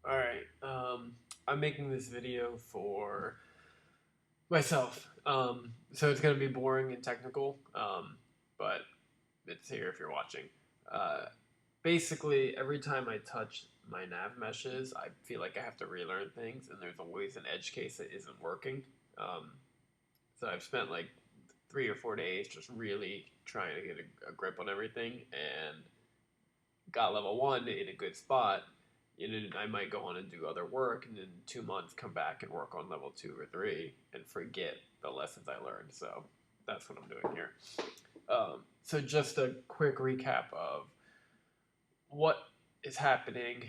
Alright, I'm making this video for myself. So it's going to be boring and technical, but it's here if you're watching. Uh, Basically, every time I touch my nav meshes, I feel like I have to relearn things, and there's always an edge case that isn't working. Um, so I've spent like 3 or 4 days just really trying to get a grip on everything, and got level one in a good spot, and then I might go on and do other work, and in 2 months come back and work on level 2 or 3 and forget the lessons I learned. So that's what I'm doing here. So just a quick recap of what is happening.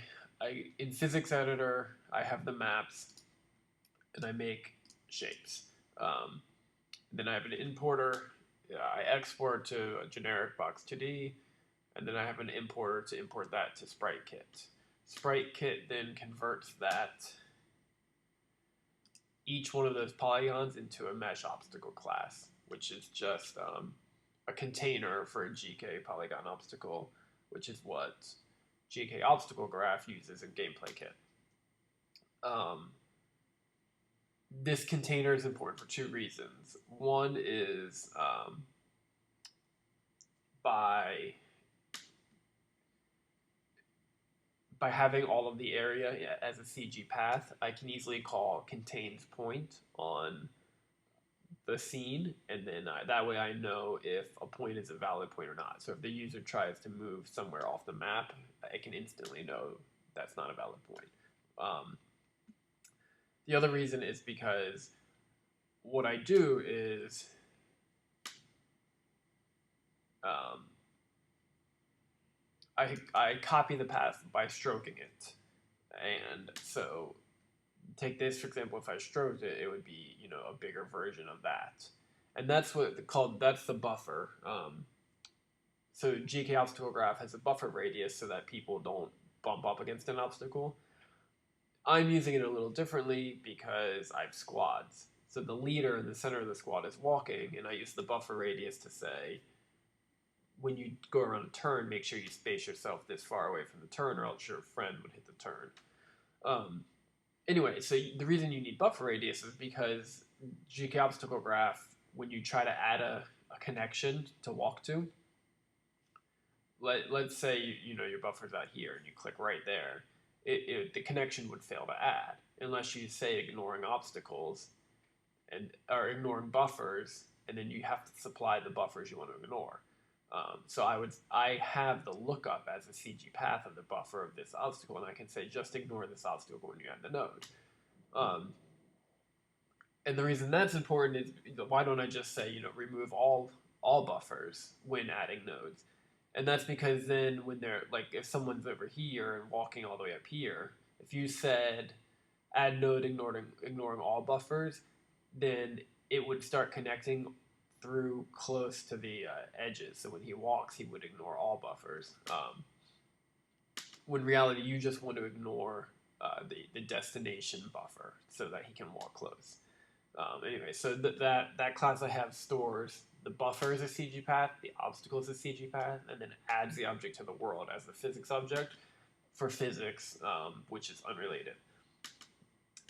In physics editor, I have the maps and I make shapes. Um, then I have an importer. I export to a generic box 2D, and then I have an importer to import that to SpriteKit. SpriteKit then converts each one of those polygons into a mesh obstacle class, which is just a container for a GK polygon obstacle, which is what GKObstacleGraph uses in Gameplay Kit. This container is important for two reasons. One is by having all of the area as a CG path, I can easily call contains point on the scene, and then that way I know if a point is a valid point or not. So if the user tries to move somewhere off the map, I can instantly know that's not a valid point. The other reason is because what I do is um, I copy the path by stroking it. And so take this for example, if I stroked it, it would be, a bigger version of that. And that's the buffer. So GK obstacle graph has a buffer radius so that people don't bump up against an obstacle. I'm using it a little differently because I have squads. So the leader in the center of the squad is walking, and I use the buffer radius to say, when you go around a turn, make sure you space yourself this far away from the turn, or else your friend would hit the turn. Anyway, so the reason you need buffer radius is because GK obstacle graph, when you try to add a connection to walk to, let's say your buffer's out here and you click right there, the connection would fail to add unless you say ignoring obstacles or ignoring buffers, and then you have to supply the buffers you want to ignore. So I have the lookup as a CG path of the buffer of this obstacle, and I can say just ignore this obstacle when you add the node. And the reason that's important is, why don't I just say, remove all buffers when adding nodes? And that's because then when they're like, if someone's over here and walking all the way up here, if you said add node ignoring all buffers, then it would start connecting through close to the edges. So when he walks, he would ignore all buffers. When in reality, you just want to ignore the destination buffer so that he can walk close. Anyway, so that class I have stores the buffer as a CG path, the obstacle as a CG path, and then adds the object to the world as the physics object for physics, which is unrelated.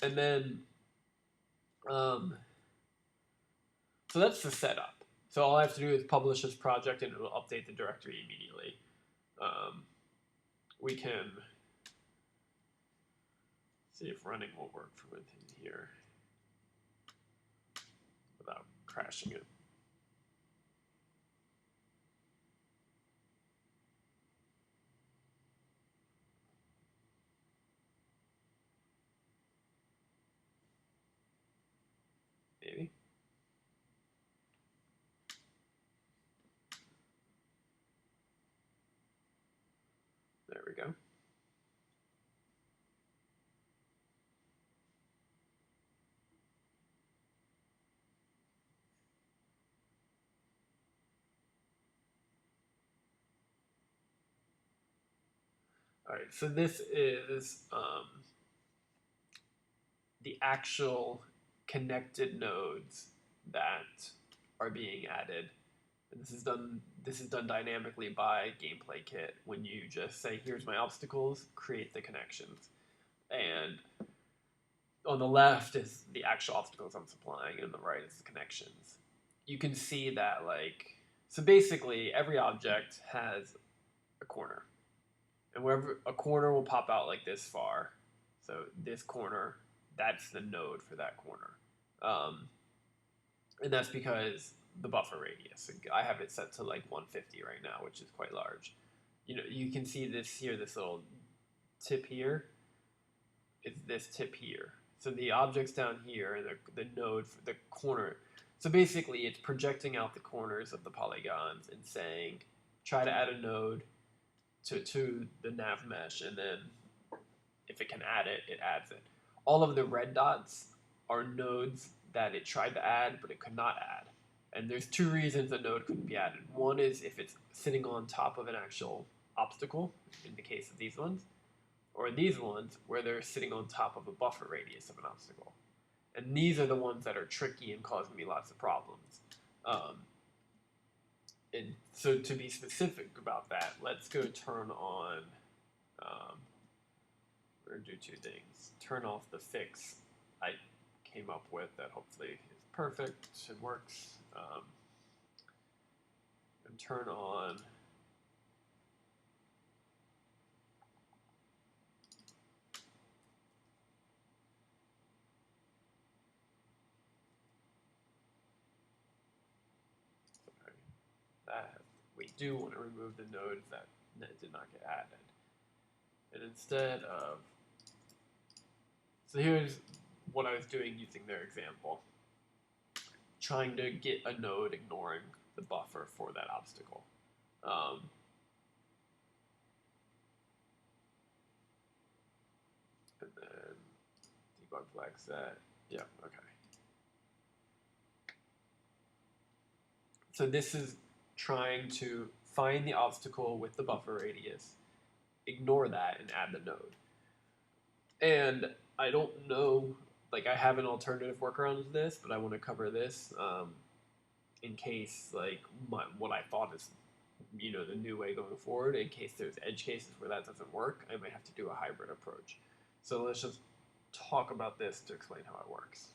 And then, so that's the setup. So all I have to do is publish this project, and it will update the directory immediately. We can see if running will work from within here without crashing it. Maybe. There we go. All right, so this is the actual connected nodes that are being added. And this is done dynamically by Gameplay Kit when you just say, here's my obstacles, create the connections. And on the left is the actual obstacles I'm supplying, and on the right is the connections. You can see that, like, so basically every object has a corner. And wherever a corner will pop out like this far, so this corner, that's the node for that corner. And that's because the buffer radius. I have it set to like 150 right now, which is quite large. You know, you can see this here, this little tip here is this tip here. So the object's down here, and the node for the corner. So basically, it's projecting out the corners of the polygons and saying, try to add a node to the nav mesh, and then if it can add it, it adds it. All of the red dots are nodes that it tried to add, but it could not add. And there's two reasons a node couldn't be added. One is if it's sitting on top of an actual obstacle, in the case of these ones, or these ones where they're sitting on top of a buffer radius of an obstacle. And these are the ones that are tricky and causing me lots of problems. And so to be specific about that, let's go turn on, we're going to do two things. Turn off the fix I came up with that hopefully is perfect and works. And turn on that. We do want to remove the nodes that did not get added. And instead of, so here's what I was doing using their example. Trying to get a node ignoring the buffer for that obstacle. And then debug flag set. Yeah, okay. So this is trying to find the obstacle with the buffer radius, ignore that, and add the node. And I don't know, like, I have an alternative workaround to this, but I want to cover this in case, like, what I thought is, you know, the new way going forward. In case there's edge cases where that doesn't work, I might have to do a hybrid approach. So let's just talk about this to explain how it works.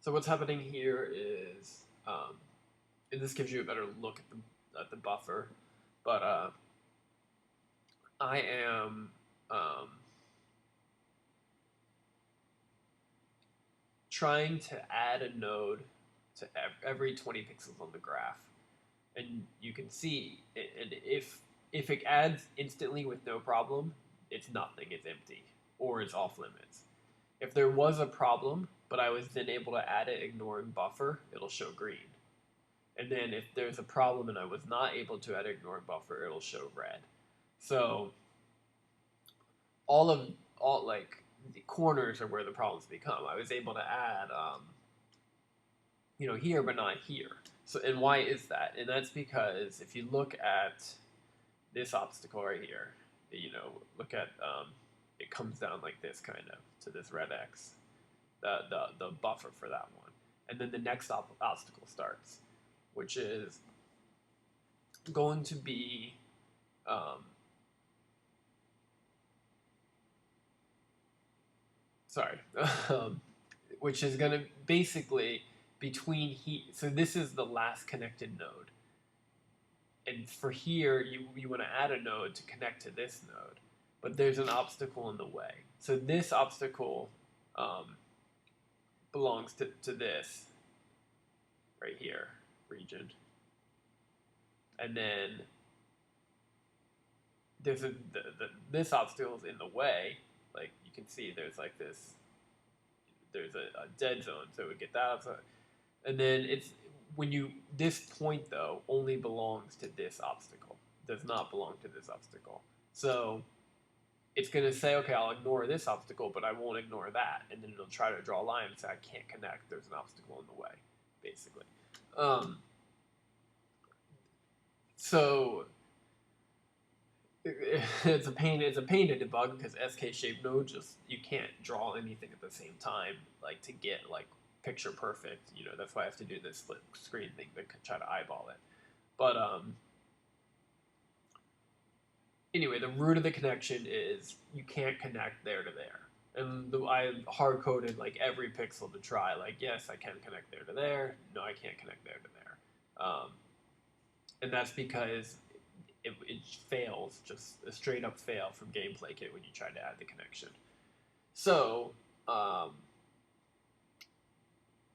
So what's happening here is, and this gives you a better look at the buffer, but I am trying to add a node to every 20 pixels on the graph, and you can see, and if it adds instantly with no problem, it's nothing, it's empty, or it's off limits. If there was a problem, but I was then able to add it ignoring buffer, it'll show green. And then if there's a problem and I was not able to add ignoring buffer, it'll show red. So all like the corners are where the problems become. I was able to add, you know, here but not here. So, and why is that? And that's because if you look at this obstacle right here, you know, look at it comes down like this kind of to this red X, the buffer for that one, and then the next obstacle starts, which is going to be which is going to basically between so this is the last connected node, and for here you want to add a node to connect to this node, but there's an obstacle in the way. So this obstacle belongs to this right here region, and then there's this obstacle is in the way. Like you can see, there's like this. There's a dead zone, so it would get that outside. And then it's this point though only belongs to this obstacle. Does not belong to this obstacle. So it's going to say, okay, I'll ignore this obstacle, but I won't ignore that. And then it'll try to draw a line and say, I can't connect. There's an obstacle in the way, basically. So it's a pain to debug because SK shape node just you can't draw anything at the same time like to get like picture perfect. That's why I have to do this split screen thing to try to eyeball it. But anyway, the root of the connection is you can't connect there to there. And I hard coded like every pixel to try. Like, yes, I can connect there to there. No, I can't connect there to there. And that's because it fails, just a straight up fail from Gameplay Kit when you try to add the connection. So,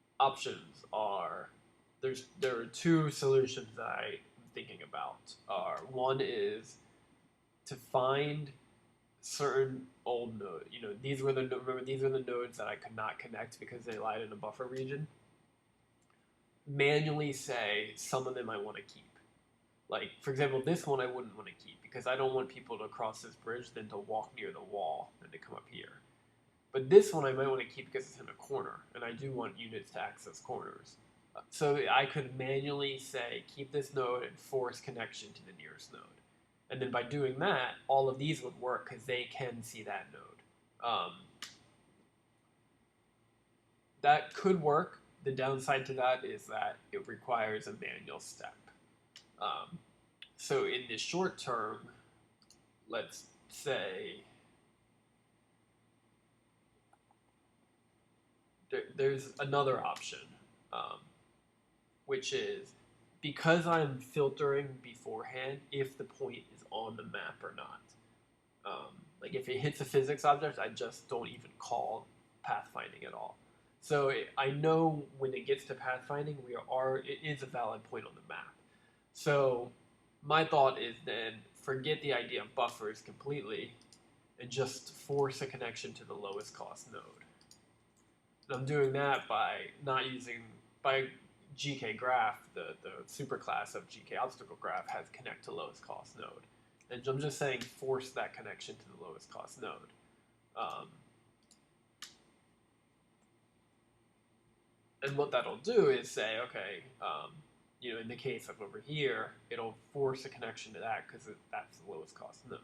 options are there are two solutions that I'm thinking about. One is to find certain old nodes. These were the nodes that I could not connect because they lied in a buffer region. Manually say some of them I want to keep. Like, for example, this one I wouldn't want to keep because I don't want people to cross this bridge then to walk near the wall and to come up here. But this one I might want to keep because it's in a corner, and I do want units to access corners. So I could manually say, keep this node and force connection to the nearest node. And then by doing that, all of these would work because they can see that node. That could work. The downside to that is that it requires a manual step. So in the short term, let's say there's another option, which is because I'm filtering beforehand if the point is on the map or not. Like if it hits a physics object, I just don't even call pathfinding at all. So I know when it gets to pathfinding, it is a valid point on the map. So my thought is then forget the idea of buffers completely and just force a connection to the lowest cost node. And I'm doing that by GKGraph, the superclass of GKObstacleGraph has connect to lowest cost node. And I'm just saying force that connection to the lowest cost node. And what that'll do is say, okay, in the case of over here, it'll force a connection to that because that's the lowest cost node.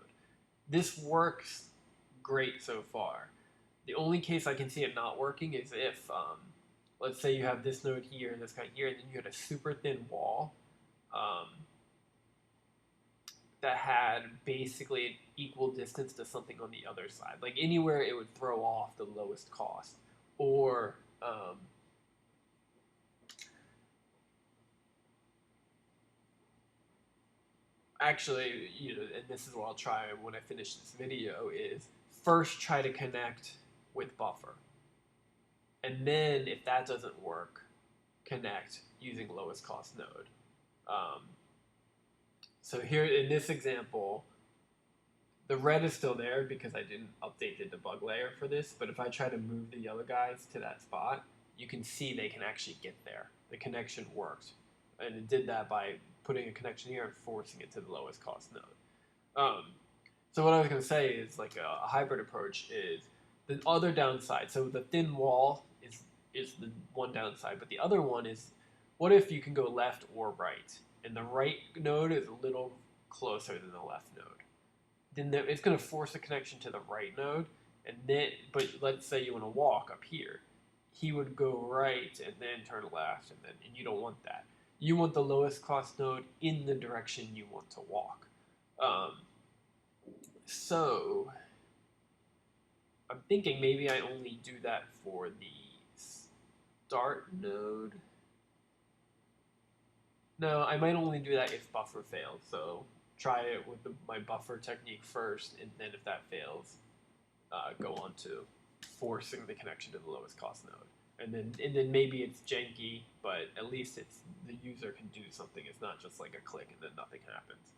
This works great so far. The only case I can see it not working is if, let's say you have this node here and this guy here, and then you had a super thin wall that had basically an equal distance to something on the other side. Like anywhere it would throw off the lowest cost. Or actually, and this is what I'll try when I finish this video, is first try to connect with buffer. And then if that doesn't work, connect using lowest cost node. So here in this example, the red is still there because I didn't update the debug layer for this, but if I try to move the yellow guys to that spot, you can see they can actually get there. The connection worked. And it did that by putting a connection here and forcing it to the lowest cost node. So what I was going to say is like a hybrid approach is the other downside. So the thin wall is the one downside, but the other one is what if you can go left or right? And the right node is a little closer than the left node. Then it's going to force a connection to the right node, and then, but let's say you want to walk up here. He would go right and then turn left, and you don't want that. You want the lowest cost node in the direction you want to walk. So I'm thinking maybe I only do that for the start node. No, I might only do that if buffer fails. So try it with my buffer technique first, and then if that fails, go on to forcing the connection to the lowest cost node. And then maybe it's janky, but at least the user can do something. It's not just like a click and then nothing happens.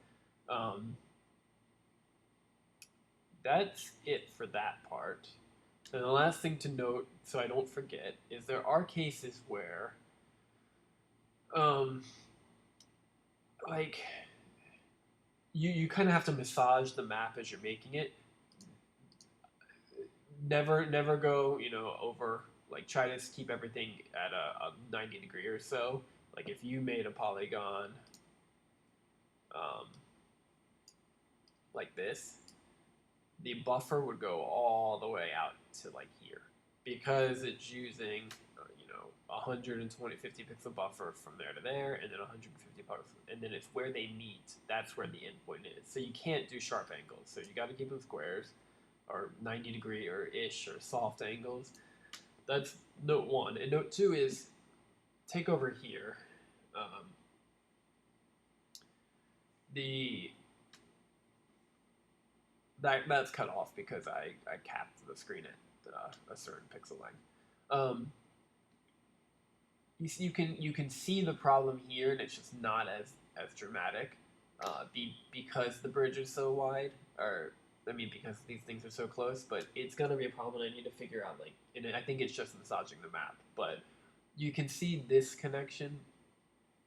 That's it for that part. And the last thing to note, so I don't forget, is there are cases where, like, you kind of have to massage the map as you're making it. Never go, over. Like, try to keep everything at a 90 degree or so. Like, if you made a polygon, like this, the buffer would go all the way out to like here because it's using 150 pixel buffer from there to there, and then 150 pixels, and then it's where they meet. That's where the endpoint is. So you can't do sharp angles. So you got to keep them squares, or 90-degree or ish or soft angles. That's note one. And note two is take over here. That's cut off because I capped the screen at a certain pixel length. You can see the problem here, and it's just not as dramatic because the bridge is so wide, or because these things are so close. But it's gonna be a problem. I need to figure out and I think it's just massaging the map. But you can see this connection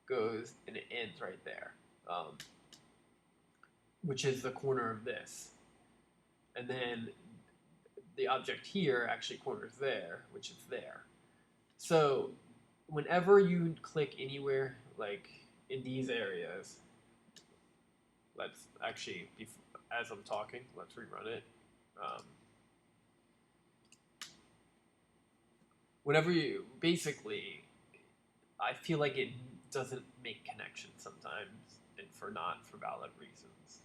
goes and it ends right there, which is the corner of this, and then the object here actually corners there, which is there. So whenever you click anywhere, like in these areas, let's actually, as I'm talking, let's rerun it. Whenever you, basically, I feel like it doesn't make connections sometimes, and for valid reasons.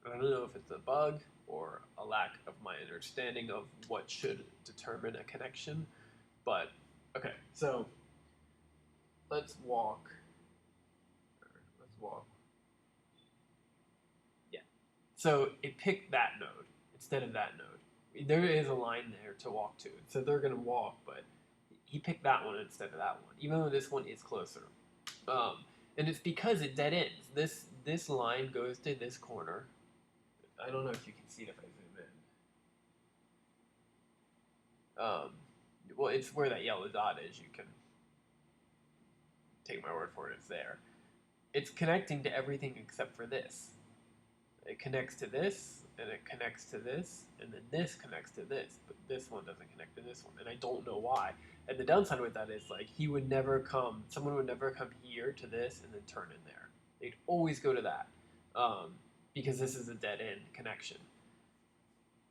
I don't know if it's a bug or a lack of my understanding of what should determine a connection, but okay, so let's walk. Yeah. So it picked that node instead of that node. There is a line there to walk to, so they're going to walk, but he picked that one instead of that one, even though this one is closer. And it's because it dead ends. This line goes to this corner. I don't know if you can see it if I zoom in. Well, it's where that yellow dot is. You can take my word for it. It's there. It's connecting to everything except for this. It connects to this, and it connects to this, and then this connects to this, but this one doesn't connect to this one, and I don't know why. And the downside with that is, someone would never come here to this and then turn in there. They'd always go to that, because this is a dead-end connection.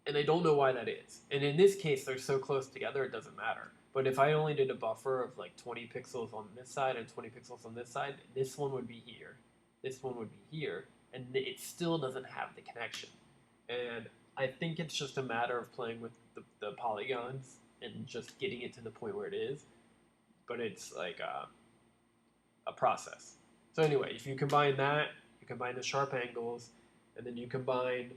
And I don't know why that is. And in this case, they're so close together, it doesn't matter. But if I only did a buffer of 20 pixels on this side and 20 pixels on this side, this one would be here, this one would be here, and it still doesn't have the connection. And I think it's just a matter of playing with the polygons and just getting it to the point where it is. But it's like a process. So anyway, if you combine that, you combine the sharp angles, and then you combine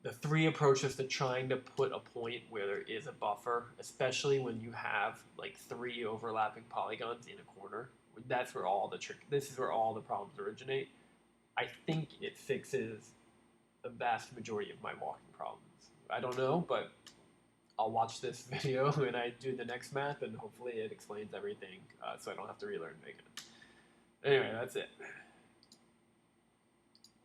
the three approaches to trying to put a point where there is a buffer, especially when you have 3 overlapping polygons in a corner. That's where all the this is where all the problems originate. I think it fixes the vast majority of my walking problems. I don't know, but I'll watch this video when I do the next math, and hopefully it explains everything so I don't have to relearn Megan. Anyway, that's it.